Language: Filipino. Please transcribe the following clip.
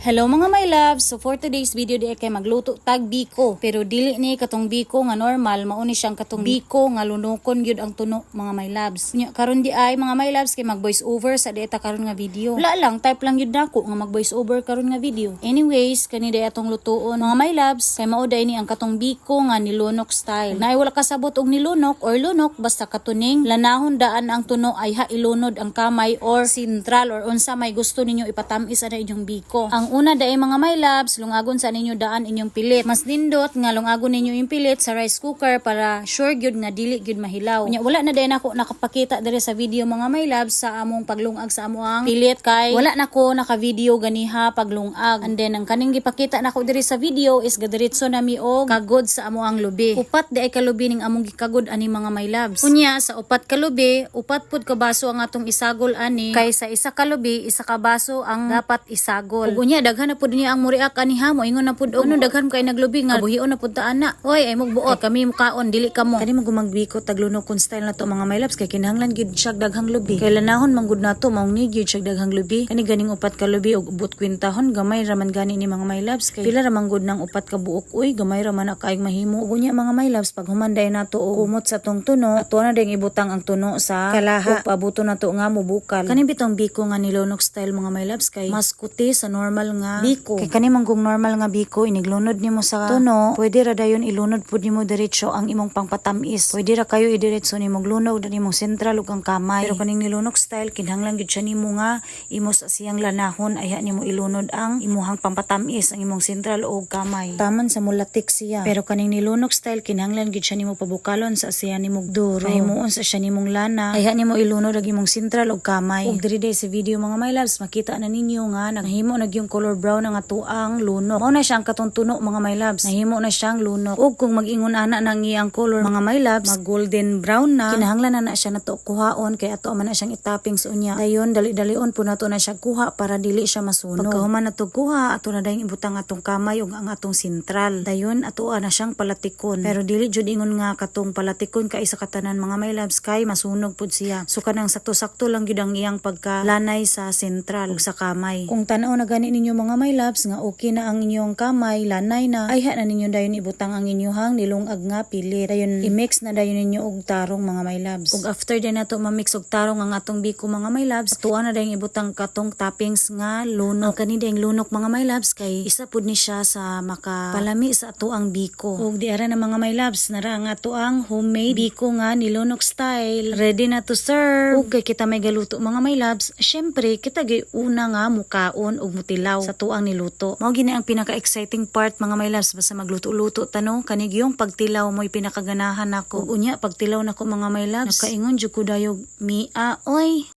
Hello mga my loves, so for today's video di kay magluto tag biko, pero dili ni katong biko nga normal, mao ni siyang katong biko nga lunokon gyud ang tuno mga my loves. Nya karon di ay mga my loves kay mag voice over sa dieta karon nga video. Wala lang type lang gyud nako nga mag voice over karon nga video. Anyways, kani di atong lutuon mga my loves, kay mao day ni ang katong biko nga nilunok style. Naay wala kasabot og nilunok or lunok basta katuning lanahon daan ang tuno ay ha ilunod ang kamay or sentral or unsa may gusto ninyo ipatamis ana inyong biko. Ang una daay mga my loves, lungagon sa ninyo daan inyong pilit. Mas nindot nga lungagon ninyo yung pilit sa rice cooker para sure gyud nga dili gyud mahilaw. Nya wala na day nako nakapakita diri sa video mga my loves sa among paglungag sa amoang pilit kay wala nako naka-video ganiha paglungag. And then ang kaning gipakita nako diri sa video is gadiretso nami og kagod sa amoang lubi. Upat daay ka lubi ning among gikagod ani mga my loves. Unya sa upat ka lubi, upat pud ka baso ang atong isagol ani kay sa isa ka lubi, isa ka baso ang dapat isagol. Ug unya daghan na pud niya ang muriak aniha mo ingon na pud ano daghan kay naglubi nga buhion na pud ta ana. Oy ay magbuot kami mukaon dili kamo. Kani mo gumagbiko taglunokon style na to mga my loves kay kinahanglan gyud siya daghang lubi. Kay lanahon manggud nato maong ni gyud siya daghang lubi. Kani ganing upat ka lubi og ubot kwintahon gamay ra man gani ni mga my loves kay pila ra manggud nang upat ka buok uy gamay ra man kaayong mahimo. Ug unya mga my loves pag humanday nato og kumot sa tong tuno ato na ding ibutang ang tuno sa kalaha ug pabuto nato nga mubukal. Kani bitong biko nga nilunok style mga my loves kay mas kuti sa normal nga biko. Kay kani manggong normal nga biko iniglunod nimo sa tuno, pwede ra dayon ilunod pud nimo diretso ang imong pangpatamis. Pwede ra kayo idiretso nimo glunod dani imong sentral ug ang kamay. Pero kaning nilunok style kinahanglan gyud siya nimo nga imo sa siyang lanahon ayha nimo ilunod ang imuhang pangpatamis ang imong sentral ug kamay. Taman sa mulatik siya. Pero kaning nilunok style kinahanglan gyud siya nimo pabukalon sa siya nimo duro. Himuon sa siya nimong lana ayha nimo ilunod ang imong sentral ug kamay. Ug diri sa video mga my loves makita na ninyo nga naghimo na yung color brown ang atuang lunok. Mao na siyang katong tuno mga my loves. Nahimo na siyang lunok. Ug kung mag-ingon ana nang iyang color mga my loves, mag golden brown na, kinahanglan na siya nato kuhaon kay ato man na siyang itapping sa unya. Dayon dali-dalion po nato na siya kuha para dili siya masunog. Pagkahuman nato kuha, ato na dayong ibutang atong kamay ug ang atong sentral. Dayon ato na siyang palatikon. Pero dili jud ingon nga katong palatikon kay sa katanan mga my loves kay masunog pud siya. So kanang sakto-sakto lang gyud ang iyang pagkalanay sa sentral ug sa kamay. Kung tan-aw na gani ninyo mga my loves nga okay na ang inyong kamay, lanay na, ay na ninyo dayon ibutang ang inyong nilungag nga pilit. Dayon i-mix na dayon ninyo og tarong mga my loves. Ug after din nato ma-mix og tarong ang atong biko mga my loves, tuwa na dayon ibutang katong toppings nga lunok. Kani dayong lunok mga my loves kay isa pud ni siya sa makapalami sa ato ang biko. Ug di ara na mga my loves nara ang ato ang homemade biko nga nilunok style. Ready na to serve. Ug kay kita may galuto mga my loves, syempre kita gay una nga mukaon og mutilaw sa tuang niluto. Mao gini ang pinaka-exciting part mga my loves basta magluto-luto tanong kanig yung pagtilaw mo'y pinakaganahan nako. Ug unya pagtilaw nako mga my loves, nakaingon jud ko dayog Mia oy